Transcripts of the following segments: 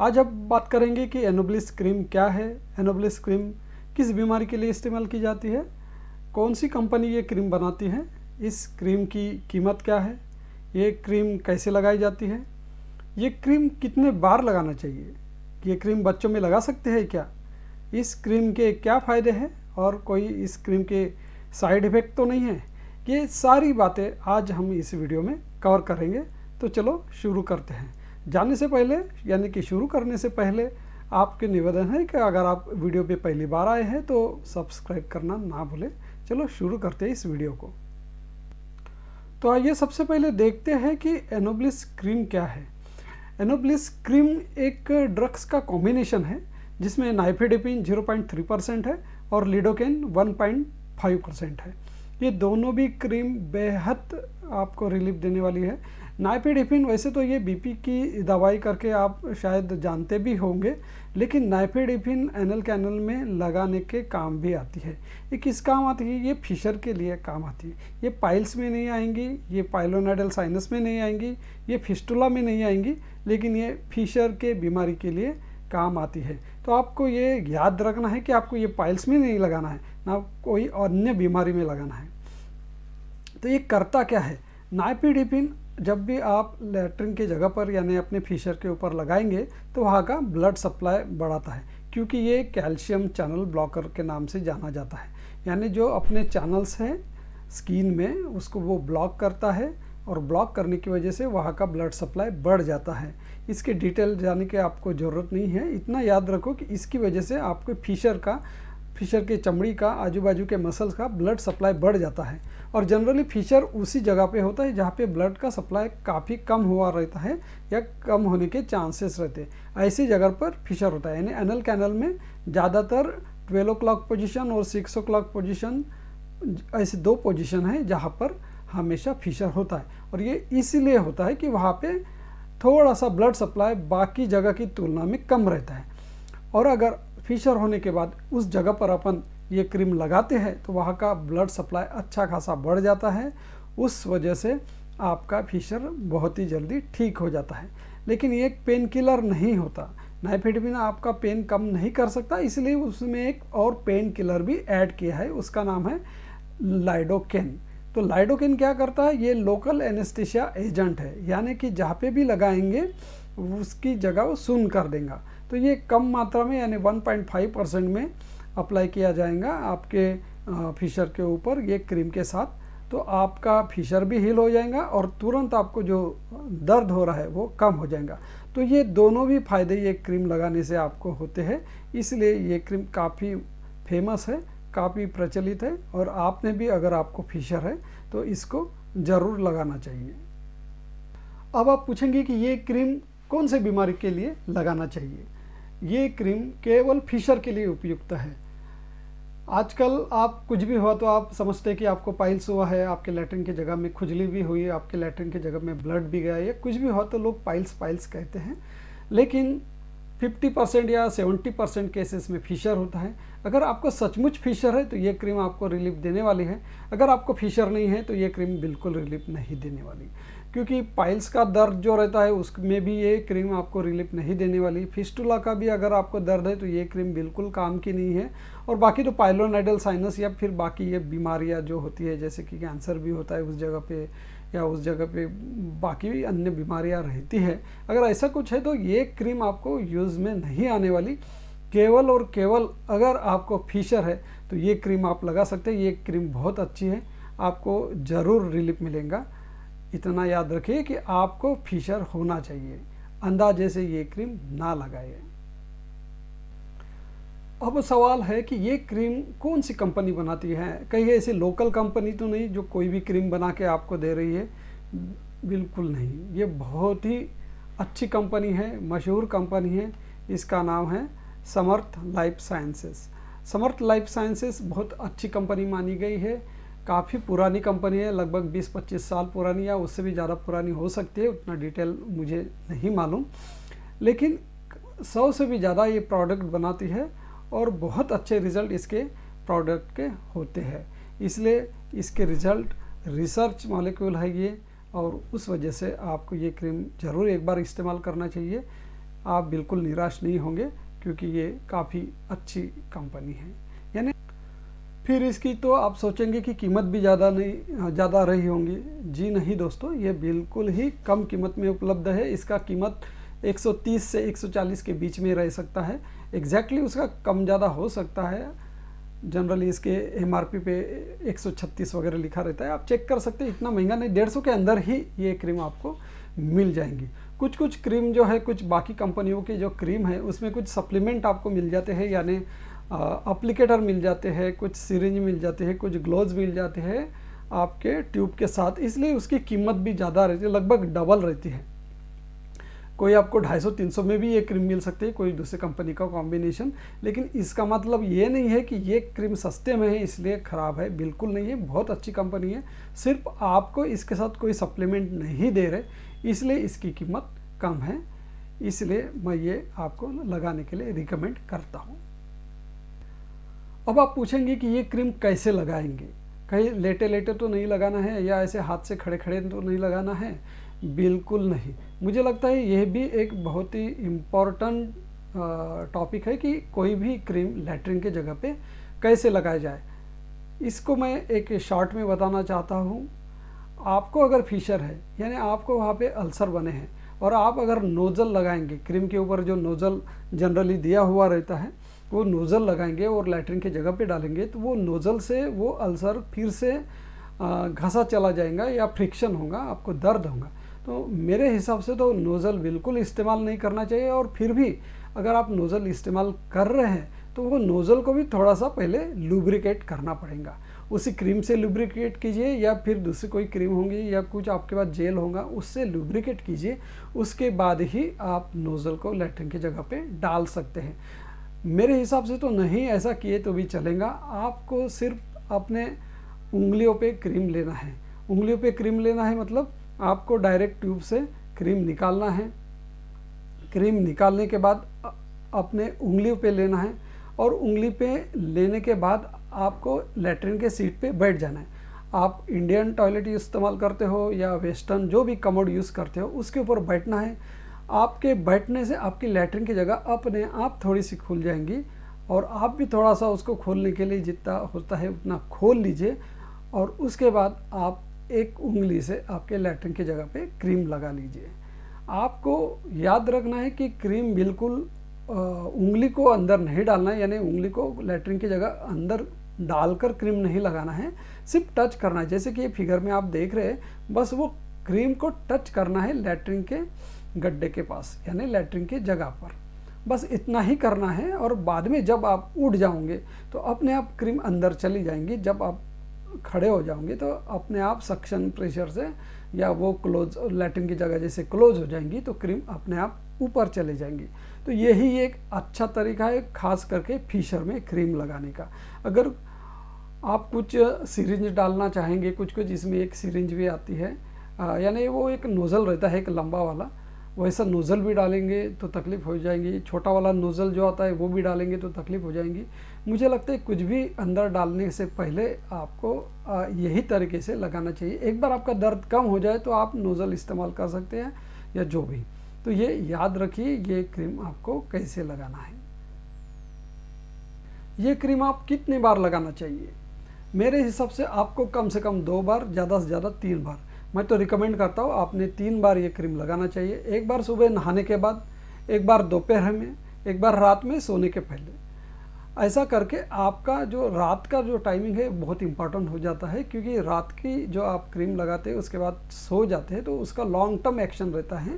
आज हम बात करेंगे कि एनोबिलिस क्रीम क्या है, एनोबिलिस क्रीम किस बीमारी के लिए इस्तेमाल की जाती है, कौन सी कंपनी ये क्रीम बनाती है, इस क्रीम की कीमत क्या है, ये क्रीम कैसे लगाई जाती है, ये क्रीम कितने बार लगाना चाहिए, ये क्रीम बच्चों में लगा सकते हैं क्या, इस क्रीम के क्या फ़ायदे हैं और कोई इस क्रीम के साइड इफ़ेक्ट तो नहीं है। ये सारी बातें आज हम इस वीडियो में कवर करेंगे। तो चलो शुरू करते हैं। जानने से पहले यानी कि शुरू करने से पहले आपके निवेदन है कि अगर आप वीडियो पे पहली बार आए हैं तो सब्सक्राइब करना ना भूलें। चलो शुरू करते हैं इस वीडियो को। तो आइए सबसे पहले देखते हैं कि एनोबिलिस क्रीम क्या है। एनोबिलिस क्रीम एक ड्रग्स का कॉम्बिनेशन है जिसमें नाइफेडेपिन 0.3% है और लिडोकेन 1.5% है। ये दोनों भी क्रीम बेहद आपको रिलीफ देने वाली है। नाइफेडेपिन वैसे तो ये बीपी की दवाई करके आप शायद जानते भी होंगे, लेकिन नाइफेडेपिन एनल कैनल में लगाने के काम भी आती है। ये किस काम आती है? ये फिशर के लिए काम आती है। ये पाइल्स में नहीं आएंगी, ये पाइलोनाइडल साइनस में नहीं आएंगी, ये फिस्टुला में नहीं आएंगी, लेकिन ये फिशर के बीमारी के लिए काम आती है। तो आपको ये याद रखना है कि आपको ये पाइल्स में नहीं लगाना है, ना कोई अन्य बीमारी में लगाना है। तो ये करता क्या है? नाइफेडेपिन जब भी आप लैट्रिन की जगह पर यानी अपने फिशर के ऊपर लगाएंगे तो वहाँ का ब्लड सप्लाई बढ़ाता है, क्योंकि ये कैल्शियम चैनल ब्लॉकर के नाम से जाना जाता है। यानी जो अपने चैनल्स हैं स्किन में उसको वो ब्लॉक करता है और ब्लॉक करने की वजह से वहाँ का ब्लड सप्लाई बढ़ जाता है। इसके डिटेल जाने की आपको ज़रूरत नहीं है, इतना याद रखो कि इसकी वजह से आपको फिशर के चमड़ी का आजू बाजू के मसल्स का ब्लड सप्लाई बढ़ जाता है। और जनरली फिशर उसी जगह पे होता है जहाँ पे ब्लड का सप्लाई काफ़ी कम हुआ रहता है या कम होने के चांसेस रहते हैं। ऐसी जगह पर फिशर होता है। यानी एनल कैनल में ज़्यादातर 12 o'clock पोजीशन और 6 o'clock पोजीशन, ऐसे दो पोजीशन है जहाँ पर हमेशा फिशर होता है। और ये इसीलिए होता है कि वहाँ पे थोड़ा सा ब्लड सप्लाई बाकी जगह की तुलना में कम रहता है। और अगर फिशर होने के बाद उस जगह पर अपन ये क्रीम लगाते हैं तो वहाँ का ब्लड सप्लाई अच्छा खासा बढ़ जाता है। उस वजह से आपका फिशर बहुत ही जल्दी ठीक हो जाता है। लेकिन ये एक पेन किलर नहीं होता। नाइफेडेपिन आपका पेन कम नहीं कर सकता, इसलिए उसमें एक और पेन किलर भी ऐड किया है, उसका नाम है लाइडोकेन। तो लाइडोकेन क्या करता है? ये लोकल एनेस्थीसिया एजेंट है, यानी कि जहाँ पे भी लगाएंगे उसकी जगह वो सुन्न कर देगा। तो ये कम मात्रा में यानी 1.5% में अप्लाई किया जाएगा आपके फिशर के ऊपर ये क्रीम के साथ। तो आपका फिशर भी हील हो जाएगा और तुरंत आपको जो दर्द हो रहा है वो कम हो जाएगा। तो ये दोनों भी फ़ायदे ये क्रीम लगाने से आपको होते हैं, इसलिए ये क्रीम काफ़ी फेमस है, काफ़ी प्रचलित है। और आपने भी अगर आपको फिशर है तो इसको ज़रूर लगाना चाहिए। अब आप पूछेंगे कि ये क्रीम कौन से बीमारी के लिए लगाना चाहिए। ये क्रीम केवल फिशर के लिए उपयुक्त है। आजकल आप कुछ भी हुआ तो आप समझते हैं कि आपको पाइल्स हुआ है, आपके लैट्रिन की जगह में खुजली भी हुई, आपके लैट्रिन की जगह में ब्लड भी गया, या कुछ भी हुआ तो लोग पाइल्स कहते हैं। लेकिन 50% या 70% केसेस में फिशर होता है। अगर आपको सचमुच फिशर है तो ये क्रीम आपको रिलीफ देने वाली है। अगर आपको फिशर नहीं है तो ये क्रीम बिल्कुल रिलीफ नहीं देने वाली, क्योंकि पाइल्स का दर्द जो रहता है उसमें भी ये क्रीम आपको रिलीफ नहीं देने वाली। फिस्टुला का भी अगर आपको दर्द है तो ये क्रीम बिल्कुल काम की नहीं है। और बाकी तो पाइलोनाइडल साइनस या फिर बाकी ये बीमारियाँ जो होती है, जैसे कि कैंसर भी होता है उस जगह पे, या उस जगह पे बाकी भी अन्य बीमारियाँ रहती है, अगर ऐसा कुछ है तो ये क्रीम आपको यूज़ में नहीं आने वाली। केवल और केवल अगर आपको फिशर है तो ये क्रीम आप लगा सकते हैं। ये क्रीम बहुत अच्छी है, आपको ज़रूर रिलीफ मिलेगा। इतना याद रखिए कि आपको फिशर होना चाहिए, अंदाजे से ये क्रीम ना लगाइए। अब सवाल है कि ये क्रीम कौन सी कंपनी बनाती है। कहीं ऐसी लोकल कंपनी तो नहीं जो कोई भी क्रीम बना के आपको दे रही है, बिल्कुल नहीं। ये बहुत ही अच्छी कंपनी है, मशहूर कंपनी है। इसका नाम है समर्थ लाइफ साइंसेस। समर्थ लाइफ साइंसेस बहुत अच्छी कंपनी मानी गई है, काफ़ी पुरानी कंपनी है, लगभग 20-25 साल पुरानी या उससे भी ज़्यादा पुरानी हो सकती है, उतना डिटेल मुझे नहीं मालूम। लेकिन 100 से भी ज़्यादा ये प्रोडक्ट बनाती है और बहुत अच्छे रिज़ल्ट इसके प्रोडक्ट के होते हैं। इसलिए इसके रिज़ल्ट रिसर्च मॉलिक्यूल है ये, और उस वजह से आपको ये क्रीम ज़रूर एक बार इस्तेमाल करना चाहिए। आप बिल्कुल निराश नहीं होंगे, क्योंकि ये काफ़ी अच्छी कंपनी है। यानी फिर इसकी तो आप सोचेंगे कि कीमत भी ज़्यादा रही होंगी। जी नहीं दोस्तों, ये बिल्कुल ही कम कीमत में उपलब्ध है। इसका कीमत 130 से 140 के बीच में रह सकता है। एग्जैक्टली उसका कम ज़्यादा हो सकता है। जनरली इसके MRP पे 136 वगैरह लिखा रहता है, आप चेक कर सकते हैं। इतना महंगा नहीं, 150 के अंदर ही ये क्रीम आपको मिल जाएंगी। कुछ क्रीम जो है, कुछ बाकी कंपनियों की जो क्रीम है उसमें कुछ सप्लीमेंट आपको मिल जाते हैं, यानी एप्लीकेटर मिल जाते हैं, कुछ सिरिंज मिल जाते हैं, कुछ ग्लोव्स मिल जाते हैं आपके ट्यूब के साथ, इसलिए उसकी कीमत भी ज़्यादा रहती है, लगभग डबल रहती है। कोई आपको 250-300 में भी ये क्रीम मिल सकती है, कोई दूसरी कंपनी का कॉम्बिनेशन। लेकिन इसका मतलब ये नहीं है कि ये क्रीम सस्ते में है इसलिए ख़राब है, बिल्कुल नहीं है। बहुत अच्छी कंपनी है, सिर्फ आपको इसके साथ कोई सप्लीमेंट नहीं दे रहे इसलिए इसकी कीमत कम है। इसलिए मैं ये आपको लगाने के लिए रिकमेंड करता हूँ। अब आप पूछेंगे कि ये क्रीम कैसे लगाएंगे, कहीं लेटे तो नहीं लगाना है, या ऐसे हाथ से खड़े तो नहीं लगाना है। बिल्कुल नहीं। मुझे लगता है यह भी एक बहुत ही इम्पोर्टेंट टॉपिक है कि कोई भी क्रीम लैट्रिन के जगह पे कैसे लगाया जाए। इसको मैं एक शॉर्ट में बताना चाहता हूँ। आपको अगर फिशर है, यानी आपको वहाँ पे अल्सर बने हैं, और आप अगर नोज़ल लगाएंगे, क्रीम के ऊपर जो नोज़ल जनरली दिया हुआ रहता है वो नोज़ल लगाएंगे और लैट्रिन के जगह पे डालेंगे, तो वो नोज़ल से वो अल्सर फिर से घसा चला जाएगा या फ्रिक्शन होगा, आपको दर्द होगा। तो मेरे हिसाब से तो नोज़ल बिल्कुल इस्तेमाल नहीं करना चाहिए। और फिर भी अगर आप नोज़ल इस्तेमाल कर रहे हैं तो वो नोज़ल को भी थोड़ा सा पहले लुब्रिकेट करना पड़ेगा। उसी क्रीम से लुब्रिकेट कीजिए, या फिर दूसरी कोई क्रीम होंगी या कुछ आपके पास जेल होगा उससे लुब्रिकेट कीजिए। उसके बाद ही आप नोज़ल को लैट्रिन की जगह पे डाल सकते हैं। मेरे हिसाब से तो नहीं, ऐसा किए तो भी चलेगा। आपको सिर्फ अपने उंगलियों पे क्रीम लेना है। उंगलियों पे क्रीम लेना है मतलब आपको डायरेक्ट ट्यूब से क्रीम निकालना है। क्रीम निकालने के बाद अपने उंगलियों पे लेना है, और उंगली पे लेने के बाद आपको लैट्रिन के सीट पे बैठ जाना है। आप इंडियन टॉयलेट इस्तेमाल करते हो या वेस्टर्न जो भी कमोड यूज़ करते हो उसके ऊपर बैठना है। आपके बैठने से आपकी लैट्रिन की जगह अपने आप थोड़ी सी खुल जाएंगी, और आप भी थोड़ा सा उसको खोलने के लिए जितना होता है उतना खोल लीजिए। और उसके बाद आप एक उंगली से आपके लैट्रिन की जगह पे क्रीम लगा लीजिए। आपको याद रखना है कि क्रीम बिल्कुल उंगली को अंदर नहीं डालना है, यानी उंगली को लैट्रिन की जगह अंदर डालकर क्रीम नहीं लगाना है, सिर्फ टच करना है। जैसे कि ये फिगर में आप देख रहे हैं, बस वो क्रीम को टच करना है लैट्रिन के गड्ढे के पास, यानी लैट्रिन की जगह पर, बस इतना ही करना है। और बाद में जब आप उठ जाओगे तो अपने आप क्रीम अंदर चली जाएंगी। जब आप खड़े हो जाओगे तो अपने आप सक्शन प्रेशर से, या वो क्लोज लैट्रिन की जगह जैसे क्लोज हो जाएंगी तो क्रीम अपने आप ऊपर चले जाएंगी। तो यही एक अच्छा तरीका है खास करके फिशर में क्रीम लगाने का। अगर आप कुछ सिरिंज डालना चाहेंगे, कुछ इसमें एक सिरिंज भी आती है, यानी वो एक नोज़ल रहता है एक लंबा वाला, वैसा नोज़ल भी डालेंगे तो तकलीफ़ हो जाएंगी। छोटा वाला नोज़ल जो आता है वो भी डालेंगे तो तकलीफ़ हो जाएंगी। मुझे लगता है कुछ भी अंदर डालने से पहले आपको यही तरीके से लगाना चाहिए। एक बार आपका दर्द कम हो जाए तो आप नोज़ल इस्तेमाल कर सकते हैं या जो भी। तो ये याद रखिए ये क्रीम आपको कैसे लगाना है। ये क्रीम आप कितनी बार लगाना चाहिए? मेरे हिसाब से आपको कम से कम 2 बार, ज़्यादा से ज़्यादा 3 बार। मैं तो रिकमेंड करता हूँ आपने 3 बार ये क्रीम लगाना चाहिए। एक बार सुबह नहाने के बाद, एक बार दोपहर में, एक बार रात में सोने के पहले। ऐसा करके आपका जो रात का जो टाइमिंग है बहुत इंपॉर्टेंट हो जाता है, क्योंकि रात की जो आप क्रीम लगाते हैं उसके बाद सो जाते हैं तो उसका लॉन्ग टर्म एक्शन रहता है।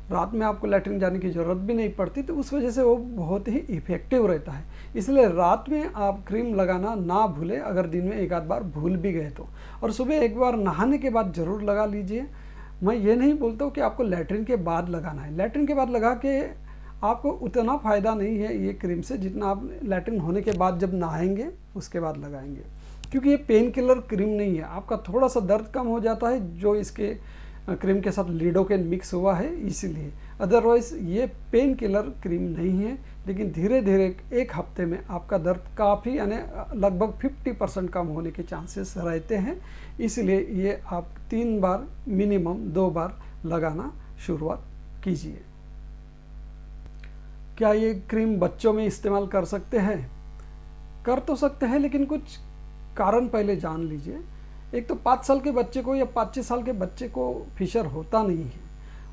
रात में आपको लैट्रिन जाने की ज़रूरत भी नहीं पड़ती, तो उस वजह से वो बहुत ही इफ़ेक्टिव रहता है। इसलिए रात में आप क्रीम लगाना ना भूलें, अगर दिन में एक आध बार भूल भी गए तो। और सुबह एक बार नहाने के बाद ज़रूर लगा लीजिए। मैं ये नहीं बोलता हूँ कि आपको लैट्रिन के बाद लगाना है। लैट्रिन के बाद लगा के आपको उतना फ़ायदा नहीं है ये क्रीम से, जितना आप लैट्रिन होने के बाद जब नहाएंगे उसके बाद लगाएंगे, क्योंकि ये पेन किलर क्रीम नहीं है। आपका थोड़ा सा दर्द कम हो जाता है जो इसके क्रीम के साथ लिडोकेन मिक्स हुआ है इसीलिए, अदरवाइज़ ये पेन किलर क्रीम नहीं है। लेकिन धीरे धीरे 1 हफ्ते में आपका दर्द काफ़ी, यानी लगभग 50% कम होने के चांसेस रहते हैं। इसलिए ये आप 3 बार मिनिमम 2 बार लगाना शुरुआत कीजिए। क्या ये क्रीम बच्चों में इस्तेमाल कर सकते हैं? कर तो सकते हैं, लेकिन कुछ कारण पहले जान लीजिए। एक तो 5 साल के बच्चे को या 5-6 साल के बच्चे को फिशर होता नहीं है।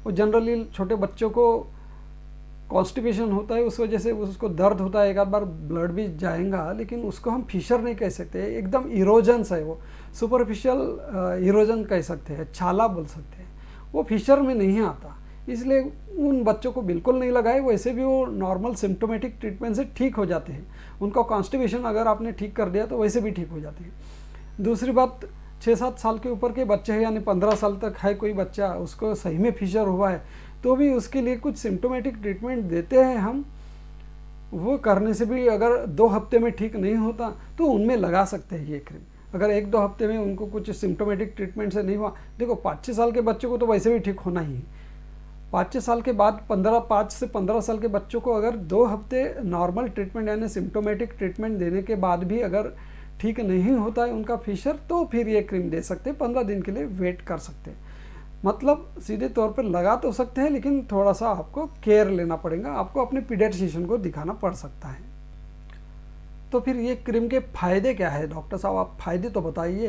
वो जनरली छोटे बच्चों को कॉन्स्टिपेशन होता है, उस वजह से उसको दर्द होता है, एक आध बार ब्लड भी जाएगा, लेकिन उसको हम फिशर नहीं कह सकते। एकदम इरोजन्स है, वो सुपरफिशियल इरोजन कह सकते हैं, छाला बोल सकते हैं। वो फिशर में नहीं आता, इसलिए उन बच्चों को बिल्कुल नहीं लगाए। वैसे भी वो नॉर्मल सिम्टोमेटिक ट्रीटमेंट से ठीक हो जाते हैं। उनका कॉन्स्टिपेशन अगर आपने ठीक कर दिया तो वैसे भी ठीक हो जाते हैं। दूसरी बात, 6-7 साल के ऊपर के बच्चे हैं, यानी 15 साल तक है कोई बच्चा, उसको सही में फिशर हुआ है, तो भी उसके लिए कुछ सिम्टोमेटिक ट्रीटमेंट देते हैं हम। वो करने से भी अगर 2 हफ्ते में ठीक नहीं होता तो उनमें लगा सकते हैं ये क्रीम। अगर 1-2 हफ्ते में उनको कुछ सिम्टोमेटिक ट्रीटमेंट से नहीं हुआ, देखो 5-6 साल के बच्चों को तो वैसे भी ठीक होना ही है। 5-6 साल के बाद 5 से 15 साल के बच्चों को अगर 2 हफ्ते नॉर्मल ट्रीटमेंट यानी सिम्टोमेटिक ट्रीटमेंट देने के बाद भी अगर ठीक नहीं होता है उनका फिशर, तो फिर ये क्रीम दे सकते हैं। 15 दिन के लिए वेट कर सकते हैं। मतलब सीधे तौर पर लगा तो सकते हैं, लेकिन थोड़ा सा आपको केयर लेना पड़ेगा, आपको अपने पीडियाट्रिशियन को दिखाना पड़ सकता है। तो फिर ये क्रीम के फ़ायदे क्या है? डॉक्टर साहब आप फ़ायदे तो बताइए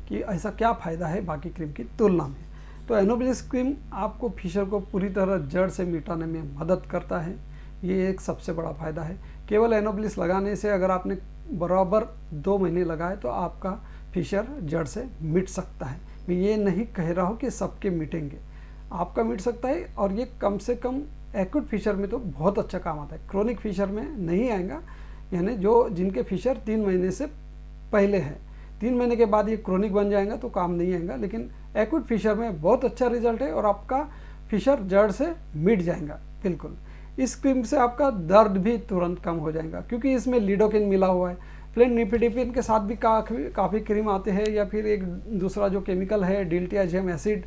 कि ऐसा क्या फ़ायदा है बाकी क्रीम की तुलना में। तो एनोबिलिस क्रीम आपको फिशर को पूरी तरह जड़ से मिटाने में मदद करता है, ये एक सबसे बड़ा फ़ायदा है। केवल एनोबिलिस लगाने से अगर आपने बराबर 2 महीने लगाए तो आपका फिशर जड़ से मिट सकता है। मैं ये नहीं कह रहा हूँ कि सबके मिटेंगे, आपका मिट सकता है, और ये कम से कम एक्यूट फिशर में तो बहुत अच्छा काम आता है। क्रोनिक फिशर में नहीं आएगा, यानी जो जिनके फिशर 3 महीने से पहले है, 3 महीने के बाद ये क्रोनिक बन जाएगा तो काम नहीं आएगा। लेकिन एक्यूट फिशर में बहुत अच्छा रिजल्ट है और आपका फिशर जड़ से मिट जाएगा बिल्कुल। इस क्रीम से आपका दर्द भी तुरंत कम हो जाएगा, क्योंकि इसमें लिडोकेन मिला हुआ है। प्लेन निफेडिपिन के साथ भी काफ़ी क्रीम आते हैं, या फिर एक दूसरा जो केमिकल है डिल्टियाजियम एसिड,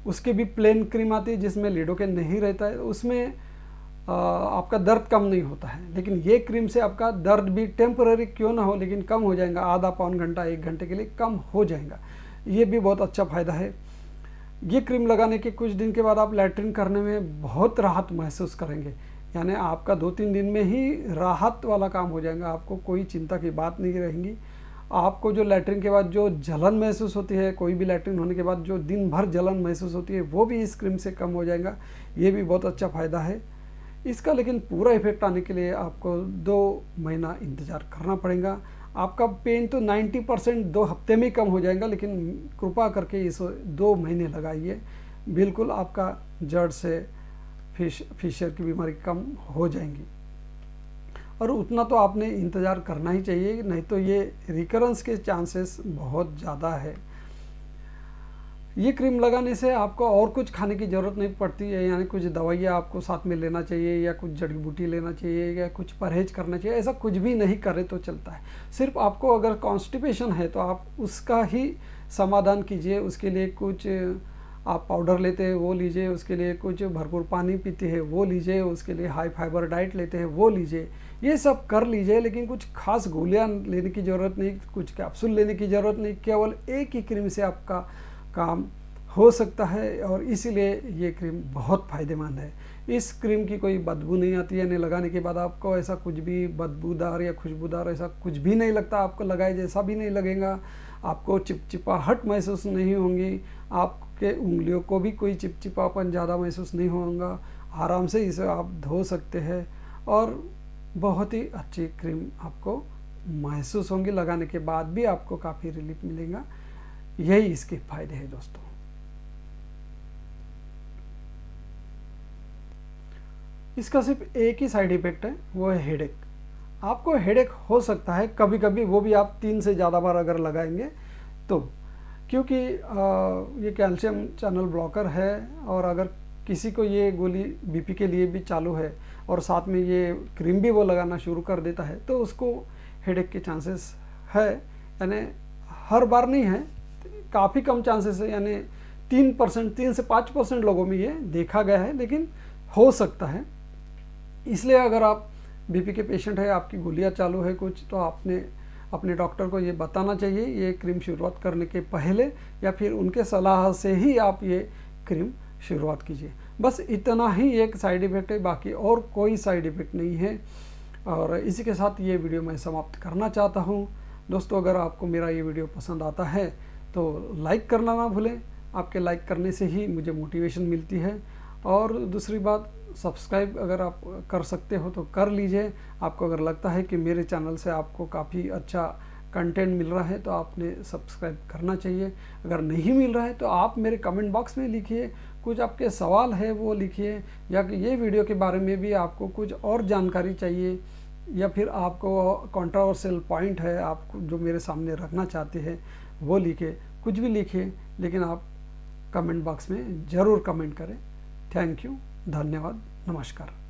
उसके भी प्लेन क्रीम आती है जिसमें लिडोकेन नहीं रहता है, उसमें आपका दर्द कम नहीं होता है। लेकिन ये क्रीम से आपका दर्द भी टेम्पररी क्यों ना हो, लेकिन कम हो जाएगा, आधा पौन घंटा 1 घंटे के लिए कम हो जाएगा। ये भी बहुत अच्छा फ़ायदा है। ये क्रीम लगाने के कुछ दिन के बाद आप लैट्रिन करने में बहुत राहत महसूस करेंगे, यानी आपका 2-3 दिन में ही राहत वाला काम हो जाएगा, आपको कोई चिंता की बात नहीं रहेगी। आपको जो लैट्रिन के बाद जो जलन महसूस होती है, कोई भी लैट्रिन होने के बाद जो दिन भर जलन महसूस होती है, वो भी इस क्रीम से कम हो जाएगा। ये भी बहुत अच्छा फ़ायदा है इसका। लेकिन पूरा इफेक्ट आने के लिए आपको 2 महीना इंतज़ार करना पड़ेगा। आपका पेन तो 90% 2 हफ्ते में ही कम हो जाएगा, लेकिन कृपा करके इस 2 महीने लगाइए, बिल्कुल आपका जड़ से फिशर की बीमारी कम हो जाएंगी। और उतना तो आपने इंतज़ार करना ही चाहिए, नहीं तो ये रिकरेंस के चांसेस बहुत ज़्यादा है। ये क्रीम लगाने से आपको और कुछ खाने की ज़रूरत नहीं पड़ती है, यानी कुछ दवाइयाँ आपको साथ में लेना चाहिए, या कुछ जड़ी बूटी लेना चाहिए, या कुछ परहेज करना चाहिए, ऐसा कुछ भी नहीं करे तो चलता है। सिर्फ आपको अगर कॉन्स्टिपेशन है तो आप उसका ही समाधान कीजिए। उसके लिए कुछ आप पाउडर लेते हैं वो लीजिए, उसके लिए कुछ भरपूर पानी पीते हैं वो लीजिए, उसके लिए हाई फाइबर डाइट लेते हैं वो लीजिए, ये सब कर लीजिए। लेकिन कुछ खास गोलियाँ लेने की ज़रूरत नहीं, कुछ कैप्सूल लेने की ज़रूरत नहीं, केवल एक ही क्रीम से आपका काम हो सकता है, और इसीलिए ये क्रीम बहुत फ़ायदेमंद है। इस क्रीम की कोई बदबू नहीं आती है, यानी लगाने के बाद आपको ऐसा कुछ भी बदबूदार या खुशबूदार ऐसा कुछ भी नहीं लगता, आपको लगाए जैसा भी नहीं लगेगा, आपको चिपचिपाहट महसूस नहीं होंगी, आपके उंगलियों को भी कोई चिपचिपापन ज़्यादा महसूस नहीं होगा। आराम से इसे आप धो सकते हैं, और बहुत ही अच्छी क्रीम आपको महसूस होंगी। लगाने के बाद भी आपको काफ़ी रिलीफ मिलेगा। यही इसके फायदे हैं दोस्तों। इसका सिर्फ एक ही साइड इफेक्ट है, वो है हेडेक। आपको हेडेक हो सकता है कभी कभी, वो भी आप 3 से ज़्यादा बार अगर लगाएंगे तो, क्योंकि ये कैल्शियम चैनल ब्लॉकर है, और अगर किसी को ये गोली बीपी के लिए भी चालू है और साथ में ये क्रीम भी वो लगाना शुरू कर देता है, तो उसको हेडेक के चांसेस है। यानी हर बार नहीं है, काफ़ी कम चांसेस है, यानी 3 से 5% लोगों में ये देखा गया है, लेकिन हो सकता है। इसलिए अगर आप बीपी के पेशेंट है, आपकी गोलियां चालू है कुछ, तो आपने अपने डॉक्टर को ये बताना चाहिए, ये क्रीम शुरुआत करने के पहले, या फिर उनके सलाह से ही आप ये क्रीम शुरुआत कीजिए। बस इतना ही एक साइड इफ़ेक्ट है, बाकी और कोई साइड इफ़ेक्ट नहीं है। और इसी के साथ ये वीडियो मैं समाप्त करना चाहता हूँ। दोस्तों, अगर आपको मेरा ये वीडियो पसंद आता है तो लाइक करना ना भूलें। आपके लाइक करने से ही मुझे मोटिवेशन मिलती है। और दूसरी बात, सब्सक्राइब अगर आप कर सकते हो तो कर लीजिए। आपको अगर लगता है कि मेरे चैनल से आपको काफ़ी अच्छा कंटेंट मिल रहा है तो आपने सब्सक्राइब करना चाहिए। अगर नहीं मिल रहा है तो आप मेरे कमेंट बॉक्स में लिखिए, कुछ आपके सवाल है वो लिखिए, या कि ये वीडियो के बारे में भी आपको कुछ और जानकारी चाहिए, या फिर आपको कंट्रोवर्शियल पॉइंट है आपको जो मेरे सामने रखना चाहते हैं वो लिखिए। कुछ भी लिखिए, लेकिन आप कमेंट बॉक्स में ज़रूर कमेंट करें। थैंक यू, धन्यवाद, नमस्कार।